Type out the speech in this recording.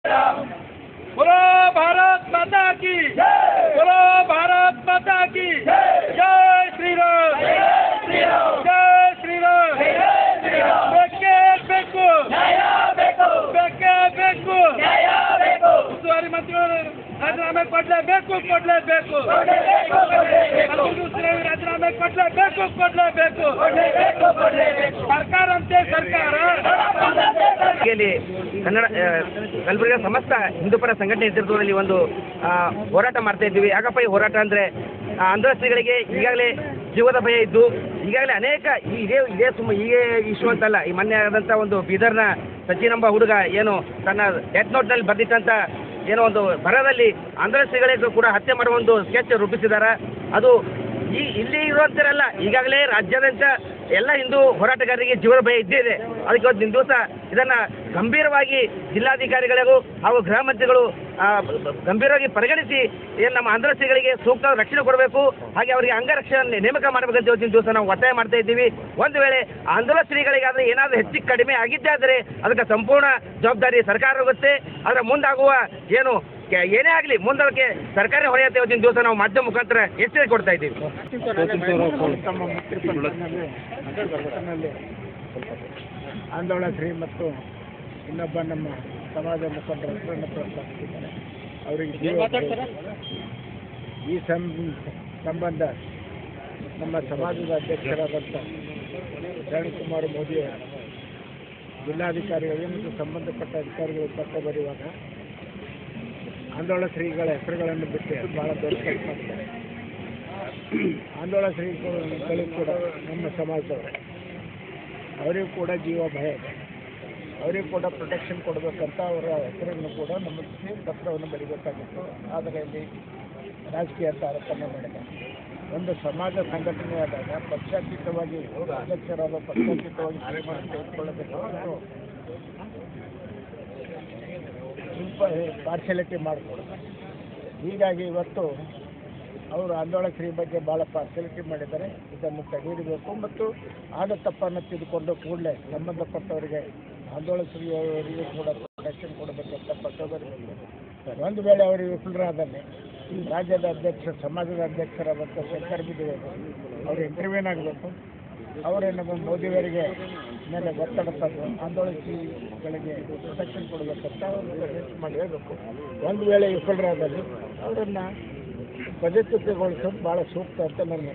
बोलो भारत माता की बोलो भारत माता की जय श्री राम जय श्री राम बेके बेकु बेके बेकु उस्तುವಾರಿ ಮಂತ್ರಿಗಳು ರಾಜೀನಾಮೆ ಕೊಡಲೇಬೇಕು ರಾಜೀನಾಮೆ ಕೊಡಲೇಬೇಕು ಸರ್ಕಾರಂತೆ ಸರ್ಕಾರ ಕನ್ನಡ ಕಲಬುರಗಿ ಸಮಸ್ತ ಹಿಂದೂಪರ ಸಂಘಟನೆ ನೇತೃತ್ವದಲ್ಲಿ ಒಂದು ಹೋರಾಟ ಮಾಡ್ತಾ ಇದ್ದೀವಿ. ಯಾಕಪ್ಪ ಈ ಹೋರಾಟ ಅಂದರೆ ಅಂಧಶ್ರೀಗಳಿಗೆ ಈಗಾಗಲೇ ಜೀವದ ಭಯ ಇದ್ದು ಈಗಾಗಲೇ ಅನೇಕ ಹೀಗೆ ಇಶ್ಯೂ ಅಂತಲ್ಲ, ಈ ಮೊನ್ನೆ ಆದಂಥ ಒಂದು ಬೀದರ್ನ ಸಚಿನ್ ಎಂಬ ಹುಡುಗ ಏನು ತನ್ನ ಡೆತ್ ನೋಟ್ನಲ್ಲಿ ಬರೆದಿಟ್ಟಂಥ ಏನೋ ಒಂದು ಬರದಲ್ಲಿ ಅಂಧಶ್ರೀಗಳಿಗೂ ಕೂಡ ಹತ್ಯೆ ಮಾಡುವ ಒಂದು ಸ್ಕೆಚ್ ರೂಪಿಸಿದ್ದಾರೆ. ಅದು ಇಲ್ಲಿ ಇರುವಂತರಲ್ಲ, ಈಗಾಗಲೇ ರಾಜ್ಯಾದ್ಯಂತ ಎಲ್ಲ ಹಿಂದೂ ಹೋರಾಟಗಾರರಿಗೆ ಜೀವದ ಭಯ ಇದ್ದೇ ಇದೆ. ಅದಕ್ಕೆ ಒಂದು ದಿವಸ ಇದನ್ನು ಗಂಭೀರವಾಗಿ ಜಿಲ್ಲಾಧಿಕಾರಿಗಳಿಗೂ ಹಾಗೂ ಗೃಹ ಮಂತ್ರಿಗಳು ಗಂಭೀರವಾಗಿ ಪರಿಗಣಿಸಿ ಏನು ನಮ್ಮ ಅಂಧಶ್ರೀಗಳಿಗೆ ಸೂಕ್ತ ರಕ್ಷಣೆ ಕೊಡಬೇಕು, ಹಾಗೆ ಅವರಿಗೆ ಅಂಗರಕ್ಷಣೆ ನೇಮಕ ಮಾಡಬೇಕಂತ ಇವತ್ತಿನ ದಿವಸ ನಾವು ಒತ್ತಾಯ ಮಾಡ್ತಾ ಇದ್ದೀವಿ. ಒಂದು ವೇಳೆ ಅಂಧಶ್ರೀಗಳಿಗಾದರೆ ಏನಾದರೂ ಹೆಚ್ಚು ಕಡಿಮೆ ಆಗಿದ್ದೇ ಆದರೆ ಅದಕ್ಕೆ ಸಂಪೂರ್ಣ ಜವಾಬ್ದಾರಿ ಸರ್ಕಾರ ಹೋಗುತ್ತೆ. ಅದರ ಮುಂದಾಗುವ ಏನು ಏನೇ ಆಗಲಿ ಮುಂದಕ್ಕೆ ಸರ್ಕಾರ ಹೊರೆಯುತ್ತೆ. ಇವತ್ತಿನ ದಿವಸ ನಾವು ಮಾಧ್ಯಮ ಮುಖಾಂತರ ಎಚ್ಚರಿಕೆ ಕೊಡ್ತಾ ಇದ್ದೀವಿ. ಆಂದೋಳ ಶ್ರೀ ಮತ್ತು ಇನ್ನೊಬ್ಬ ನಮ್ಮ ಸಮಾಜ ಮುಖಂಡರ ಹೆಸರನ್ನು ಪ್ರಸ್ತಾಪಿಸಿದ್ದಾರೆ. ಅವರಿಗೆ ಈ ಸಂಬಂಧ ನಮ್ಮ ಸಮಾಜದ ಅಧ್ಯಕ್ಷರಾದಂಥ ಕಿರಣ್ ಮೋದಿ ಜಿಲ್ಲಾಧಿಕಾರಿಗಳಿಗೆ ಮತ್ತು ಸಂಬಂಧಪಟ್ಟ ಅಧಿಕಾರಿಗಳು ಪತ್ರ ಬರೆಯುವಾಗ ಆಂದೋಳ ಶ್ರೀಗಳ ಹೆಸರುಗಳನ್ನು ಬಿಟ್ಟು ಭಾಳ ದೊಡ್ಡ ಕೆಲಸ ಮಾಡ್ತಾರೆ. ಆಂದೋಳ ಶ್ರೀಗಳು ಕೂಡ ನಮ್ಮ ಸಮಾಜದವರು, ಅವರಿಗೂ ಕೂಡ ಜೀವ ಭಯ ಇದೆ. ಅವರಿಗೂ ಕೂಡ ಪ್ರೊಟೆಕ್ಷನ್ ಕೊಡಬೇಕಂತ ಅವರ ಹೆಸರನ್ನು ಕೂಡ ನಮ್ಮ ಪತ್ರವನ್ನು ಬರೀಬೇಕಾಗಿತ್ತು. ಆದರೆ ಇಲ್ಲಿ ರಾಜಕೀಯ ತಾರತಮ್ಯ ಮಾಡಿದೆ. ಒಂದು ಸಮಾಜ ಸಂಘಟನೆಯಾದಾಗ ಪಕ್ಷಾತೀತವಾಗಿ ಅಧ್ಯಕ್ಷರಾದ ಪಕ್ಷಾತೀತವಾಗಿ ತೀರ್ಮಾನ ತೆಗೆದುಕೊಳ್ಳಬೇಕು ಮತ್ತು ಪಾರ್ಶಾಲಿಟಿ ಮಾಡಿಕೊಡೋದು. ಹೀಗಾಗಿ ಇವತ್ತು ಅವರು ಆಂದೋಳ ಶ್ರೀ ಬಗ್ಗೆ ಭಾಳ ಪಾರ್ಶಾಲಿಟಿ ಮಾಡಿದ್ದಾರೆ. ಇದನ್ನು ತಡೆಹಿಡಬೇಕು ಮತ್ತು ಆದ ತಪ್ಪನ್ನು ತಿದ್ದುಕೊಂಡು ಕೂಡಲೇ ಸಂಬಂಧಪಟ್ಟವರಿಗೆ ಆಂದೋಳ ಶ್ರೀ ಅವರಿಗೆ ಕೂಡ ಪ್ರೊಟೆಕ್ಷನ್ ಕೊಡಬೇಕಂತ ಪತ್ರ ಬರಬೇಕು. ಒಂದು ವೇಳೆ ಅವರಿಗೆ ವಿಫಲರಾದಲ್ಲಿ ರಾಜ್ಯದ ಸಮಾಜದ ಅಧ್ಯಕ್ಷರಾದಂಥ ಶಂಕರ್ ಬಿದ್ದಿವರು ಅವರು ಇಂಟರ್ವ್ಯೂನ್ ಆಗಬೇಕು. ಅವರೇನು ಮೋದಿಯವರಿಗೆ ಮೇಲೆ ಒತ್ತಡ ತಂದು ಆಂದೋಳ ಶ್ರೀಗಳಿಗೆ ಪ್ರೊಟೆಕ್ಷನ್ ಕೊಡಬೇಕಂತ ಅವರು ರಿಕ್ವೆಸ್ಟ್ ಮಾಡಿ ಹೇಳಬೇಕು. ಒಂದು ವೇಳೆ ವಿಫಲರಾದಲ್ಲಿ ಅವರನ್ನು ಪದಚ್ಯುತಗೊಳಿಸೋದು ಭಾಳ ಸೂಕ್ತ ಅಂತ ನನ್ನ